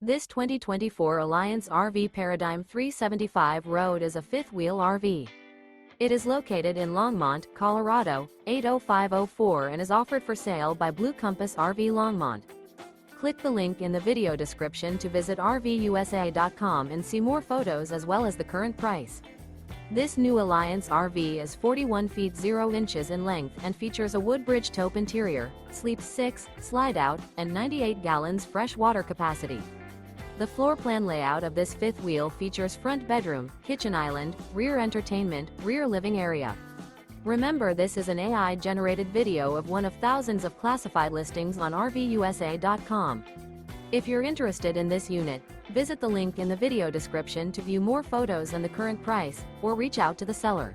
This 2024 Alliance RV Paradigm 375 Road is a fifth-wheel RV. It is located in Longmont, Colorado, 80504 and is offered for sale by Blue Compass RV Longmont. Click the link in the video description to visit RVUSA.com and see more photos as well as the current price. This new Alliance RV is 41 feet 0 inches in length and features a WOODBRIDGE TAUPE interior, sleeps 6, slide-out, and 98 gallons fresh water capacity. The floor plan layout of this fifth wheel features front bedroom, kitchen island, rear entertainment, rear living area. Remember, this is an AI-generated video of one of thousands of classified listings on RVUSA.com. If you're interested in this unit, visit the link in the video description to view more photos and the current price, or reach out to the seller.